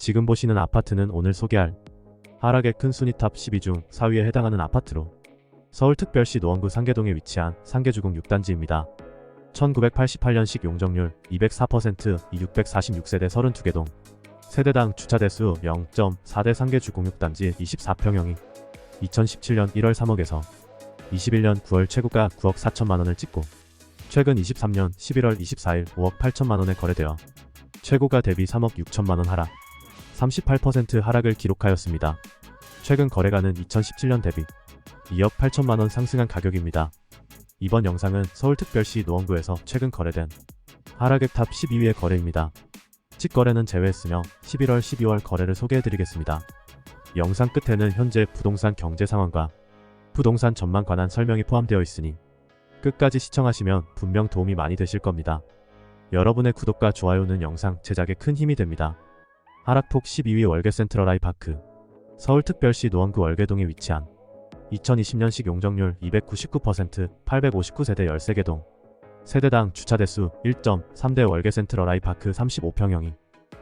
지금 보시는 아파트는 오늘 소개할 하락의 큰 순위 탑 12 중 4위에 해당하는 아파트로 서울특별시 노원구 상계동에 위치한 상계주공 6단지입니다. 1988년식 용적률 204%, 646세대 32개동, 세대당 주차대수 0.4대 상계주공 6단지 24평형이 2017년 1월 3억에서 21년 9월 최고가 9억 4천만원을 찍고 최근 23년 11월 24일 5억 8천만원에 거래되어 최고가 대비 3억 6천만원 하락, 38% 하락을 기록하였습니다. 최근 거래가는 2017년 대비 2억 8천만원 상승한 가격입니다. 이번 영상은 서울특별시 노원구에서 최근 거래된 하락액 탑 12위의 거래입니다. 직거래는 제외했으며 11월, 12월 거래를 소개해드리겠습니다. 영상 끝에는 현재 부동산 경제 상황과 부동산 전망 관한 설명이 포함되어 있으니 끝까지 시청하시면 분명 도움이 많이 되실 겁니다. 여러분의 구독과 좋아요는 영상 제작에 큰 힘이 됩니다. 하락폭 12위 월계 센트럴 아이파크. 서울특별시 노원구 월계동에 위치한 2020년식 용적률 299%, 859세대 13개동, 세대당 주차대수 1.3대 월계 센트럴 아이파크 35평형이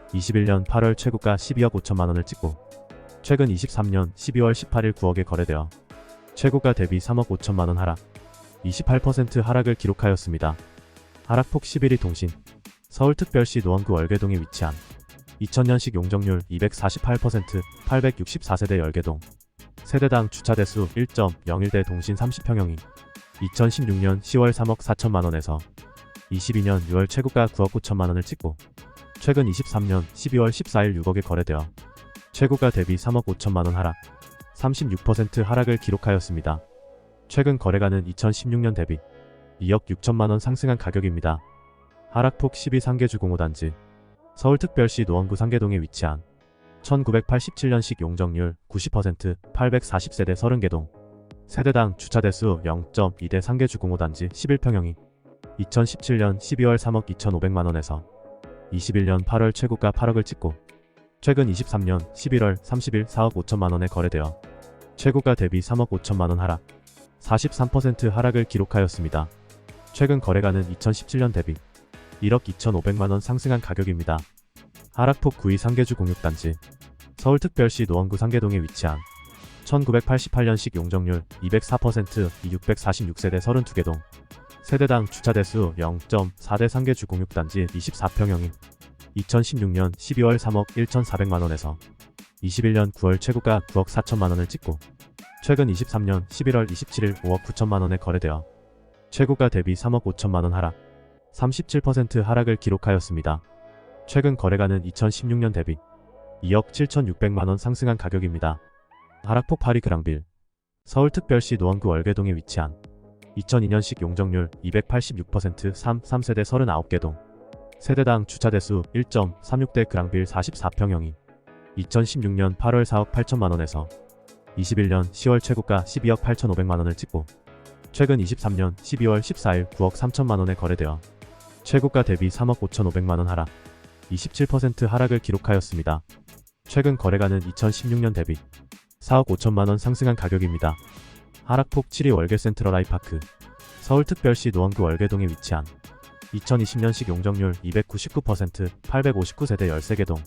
21년 8월 최고가 12억 5천만원을 찍고 최근 23년 12월 18일 9억에 거래되어 최고가 대비 3억 5천만원 하락, 28% 하락을 기록하였습니다. 하락폭 11위 동신. 서울특별시 노원구 월계동에 위치한 2000년식 용적률 248%, 864세대 10개동, 세대당 주차대수 1.01대 동신 30평형이 2016년 10월 3억 4천만원에서 22년 6월 최고가 9억 9천만원을 찍고 최근 23년 12월 14일 6억에 거래되어 최고가 대비 3억 5천만원 하락, 36% 하락을 기록하였습니다. 최근 거래가는 2016년 대비 2억 6천만원 상승한 가격입니다. 하락폭 12 상계주공 5단지. 서울특별시 노원구 상계동에 위치한 1987년식 용적률 90%, 840세대 30개동, 세대당 주차대수 0.2대 상계주공 5단지 11평형이 2017년 12월 3억 2,500만원에서 21년 8월 최고가 8억을 찍고 최근 23년 11월 30일 4억 5천만원에 거래되어 최고가 대비 3억 5천만원 하락, 43% 하락을 기록하였습니다. 최근 거래가는 2017년 대비 1억 2,500만원 상승한 가격입니다. 하락폭 9위 상계주 공육단지. 서울특별시 노원구 상계동에 위치한 1988년식 용적률 204%, 646세대 32개동, 세대당 주차대수 0.4대 상계주 공육단지 24평형이 2016년 12월 3억 1,400만원에서 21년 9월 최고가 9억 4천만원을 찍고 최근 23년 11월 27일 5억 9천만원에 거래되어 최고가 대비 3억 5천만원 하락, 37% 하락을 기록하였습니다. 최근 거래가는 2016년 대비 2억 7,600만원 상승한 가격입니다. 하락폭 8위 그랑빌. 서울특별시 노원구 월계동에 위치한 2002년식 용적률 286%, 3세대 39개동, 세대당 주차대수 1.36대 그랑빌 44평형이 2016년 8월 4억 8천만원에서 21년 10월 최고가 12억 8,500만원을 찍고 최근 23년 12월 14일 9억 3천만원에 거래되어 최고가 대비 3억 5,500만원 하락, 27% 하락을 기록하였습니다. 최근 거래가는 2016년 대비 4억 5천만원 상승한 가격입니다. 하락폭 7위 월계 센트럴 아이파크. 서울특별시 노원구 월계동에 위치한 2020년식 용적률 299%, 859세대 13개동,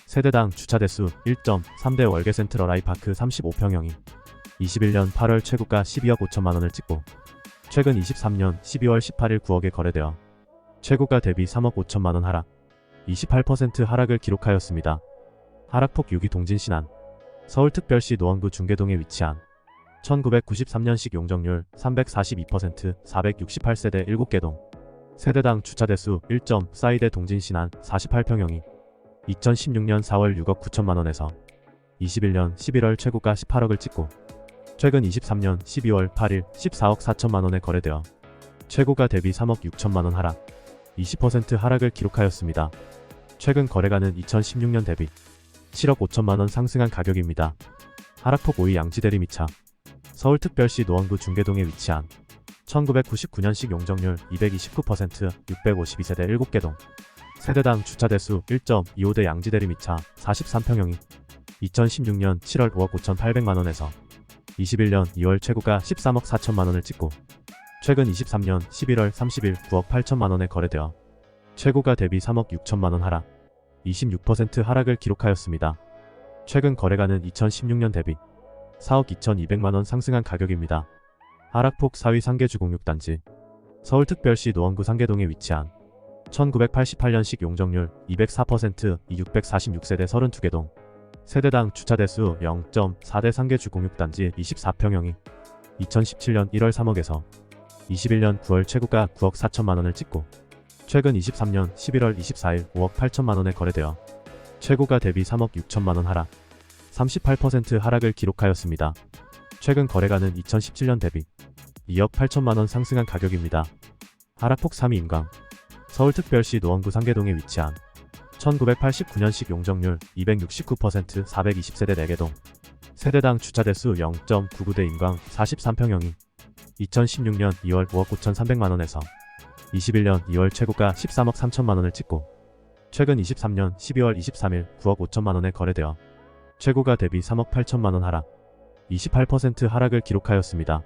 세대당 주차대수 1.3대 월계 센트럴 아이파크 35평형이 21년 8월 최고가 12억 5천만원을 찍고 최근 23년 12월 18일 9억에 거래되어 최고가 대비 3억 5천만원 하락, 28% 하락을 기록하였습니다. 하락폭 6위 동진신안. 서울특별시 노원구 중계동에 위치한 1993년식 용적률 342%, 468세대 7개동, 세대당 주차대수 1.42대 동진신안 48평형이 2016년 4월 6억 9천만원에서 21년 11월 최고가 18억을 찍고 최근 23년 12월 8일 14억 4천만원에 거래되어 최고가 대비 3억 6천만원 하락, 20% 하락을 기록하였습니다. 최근 거래가는 2016년 대비 7억 5천만원 상승한 가격입니다. 하락폭 5위 양지대리미차. 서울특별시 노원구 중계동에 위치한 1999년식 용적률 229%, 652세대 7개동, 세대당 주차대수 1.25대 양지대리미차 43평형이 2016년 7월 5억 5,800만원에서 21년 2월 최고가 13억 4천만원을 찍고 최근 23년 11월 30일 9억 8천만원에 거래되어 최고가 대비 3억 6천만원 하락, 26% 하락을 기록하였습니다. 최근 거래가는 2016년 대비 4억 2,200만원 상승한 가격입니다. 하락폭 4위 상계주공6단지 서울특별시 노원구 상계동에 위치한 1988년식 용적률 204%, 646세대 32개 동, 세대당 주차대수 0.4대 상계주공6단지 24평형이 2017년 1월 3억에서 21년 9월 최고가 9억 4천만원을 찍고 최근 23년 11월 24일 5억 8천만원에 거래되어 최고가 대비 3억 6천만원 하락, 38% 하락을 기록하였습니다. 최근 거래가는 2017년 대비 2억 8천만원 상승한 가격입니다. 하락폭 3위 인강 서울특별시 노원구 상계동에 위치한 1989년식 용적률 269%, 420세대 4개 동, 세대당 주차대수 0.99대 인강 43평형이 2016년 2월 5억 9,300만원에서 21년 2월 최고가 13억 3천만원을 찍고 최근 23년 12월 23일 9억 5천만원에 거래되어 최고가 대비 3억 8천만원 하락, 28% 하락을 기록하였습니다.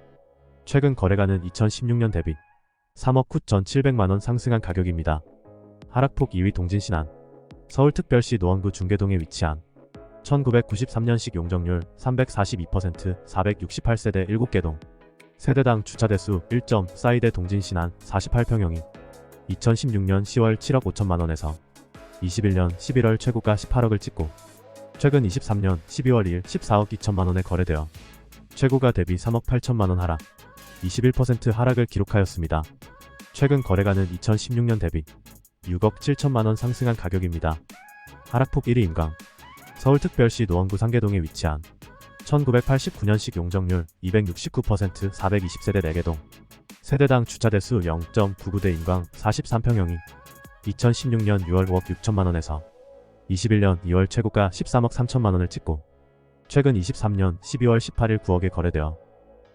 최근 거래가는 2016년 대비 3억 9,700만원 상승한 가격입니다. 하락폭 2위 동진신안 서울특별시 노원구 중계동에 위치한 1993년식 용적률 342%, 468세대 7개 동, 세대당 주차대수 1.4대 동진신안 48평형이 2016년 10월 7억 5천만원에서 21년 11월 최고가 18억을 찍고 최근 23년 12월 2일 14억 2천만원에 거래되어 최고가 대비 3억 8천만원 하락, 21% 하락을 기록하였습니다. 최근 거래가는 2016년 대비 6억 7천만원 상승한 가격입니다. 하락폭 1위 인강 서울특별시 노원구 상계동에 위치한 1989년식 용적률 269%, 420세대 4개 동, 세대당 주차대수 0.99대 인강 43평형이 2016년 6월 5억 6천만원에서 21년 2월 최고가 13억 3천만원을 찍고 최근 23년 12월 18일 9억에 거래되어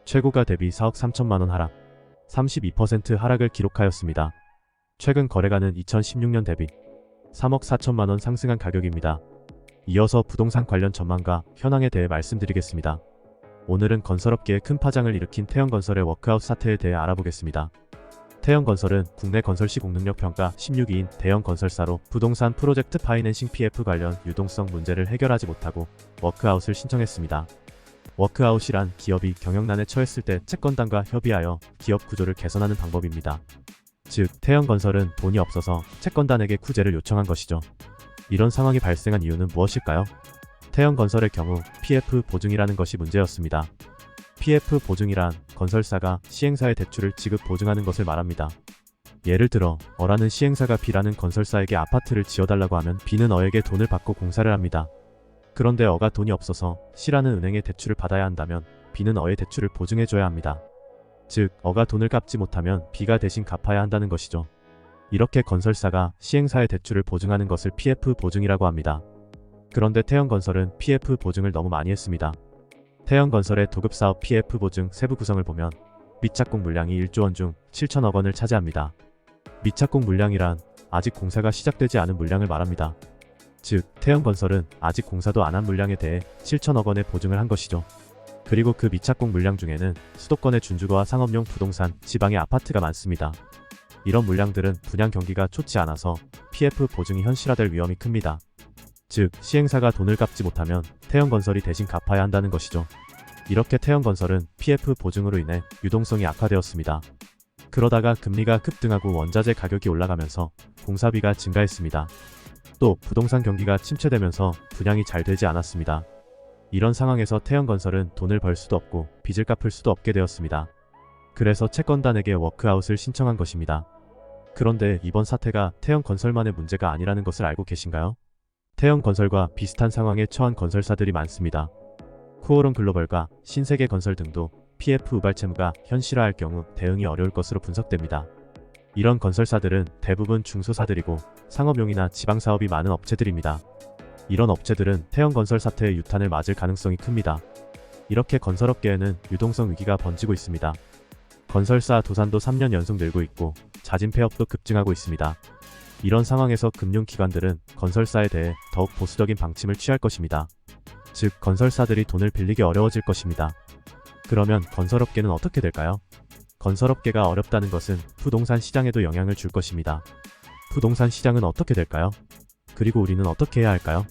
최고가 대비 4억 3천만원 하락, 32% 하락을 기록하였습니다. 최근 거래가는 2016년 대비 3억 4천만원 상승한 가격입니다. 이어서 부동산 관련 전망과 현황에 대해 말씀드리겠습니다. 오늘은 건설업계에 큰 파장을 일으킨 태영건설의 워크아웃 사태에 대해 알아보겠습니다. 태영건설은 국내 건설 시공능력 평가 16위인 대형 건설사로 부동산 프로젝트 파이낸싱 PF 관련 유동성 문제를 해결하지 못하고 워크아웃을 신청했습니다. 워크아웃이란 기업이 경영난에 처했을 때 채권단과 협의하여 기업 구조를 개선하는 방법입니다. 즉, 태영건설은 돈이 없어서 채권단에게 구제를 요청한 것이죠. 이런 상황이 발생한 이유는 무엇일까요? 태영건설의 경우 PF 보증이라는 것이 문제였습니다. PF 보증이란 건설사가 시행사의 대출을 지급 보증하는 것을 말합니다. 예를 들어 어라는 시행사가 B라는 건설사에게 아파트를 지어달라고 하면 B는 어에게 돈을 받고 공사를 합니다. 그런데 어가 돈이 없어서 C라는 은행의 대출을 받아야 한다면 B는 어의 대출을 보증해줘야 합니다. 즉, 어가 돈을 갚지 못하면 B가 대신 갚아야 한다는 것이죠. 이렇게 건설사가 시행사의 대출을 보증하는 것을 PF 보증이라고 합니다. 그런데 태영건설은 PF 보증을 너무 많이 했습니다. 태영건설의 도급사업 PF 보증 세부 구성을 보면 미착공 물량이 1조 원 중 7천억 원을 차지합니다. 미착공 물량이란 아직 공사가 시작되지 않은 물량을 말합니다. 즉, 태영건설은 아직 공사도 안 한 물량에 대해 7천억 원의 보증을 한 것이죠. 그리고 그 미착공 물량 중에는 수도권의 준주거와 상업용 부동산, 지방의 아파트가 많습니다. 이런 물량들은 분양 경기가 좋지 않아서 PF 보증이 현실화될 위험이 큽니다. 즉, 시행사가 돈을 갚지 못하면 태영건설이 대신 갚아야 한다는 것이죠. 이렇게 태영건설은 PF 보증으로 인해 유동성이 악화되었습니다. 그러다가 금리가 급등하고 원자재 가격이 올라가면서 공사비가 증가했습니다. 또 부동산 경기가 침체되면서 분양이 잘 되지 않았습니다. 이런 상황에서 태영건설은 돈을 벌 수도 없고 빚을 갚을 수도 없게 되었습니다. 그래서 채권단에게 워크아웃을 신청한 것입니다. 그런데 이번 사태가 태영건설만의 문제가 아니라는 것을 알고 계신가요? 태영건설과 비슷한 상황에 처한 건설사들이 많습니다. 쿠오론 글로벌과 신세계건설 등도 PF 우발 채무가 현실화할 경우 대응이 어려울 것으로 분석됩니다. 이런 건설사들은 대부분 중소사들이고 상업용이나 지방사업이 많은 업체들입니다. 이런 업체들은 태영건설 사태의 유탄을 맞을 가능성이 큽니다. 이렇게 건설업계에는 유동성 위기가 번지고 있습니다. 건설사 도산도 3년 연속 늘고 있고 자진 폐업도 급증하고 있습니다. 이런 상황에서 금융기관들은 건설사에 대해 더욱 보수적인 방침을 취할 것입니다. 즉, 건설사들이 돈을 빌리기 어려워질 것입니다. 그러면 건설업계는 어떻게 될까요? 건설업계가 어렵다는 것은 부동산 시장에도 영향을 줄 것입니다. 부동산 시장은 어떻게 될까요? 그리고 우리는 어떻게 해야 할까요?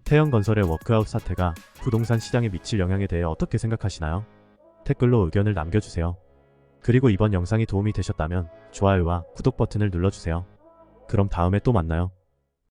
태영건설의 워크아웃 사태가 부동산 시장에 미칠 영향에 대해 어떻게 생각하시나요? 댓글로 의견을 남겨주세요. 그리고 이번 영상이 도움이 되셨다면 좋아요와 구독 버튼을 눌러주세요. 그럼 다음에 또 만나요.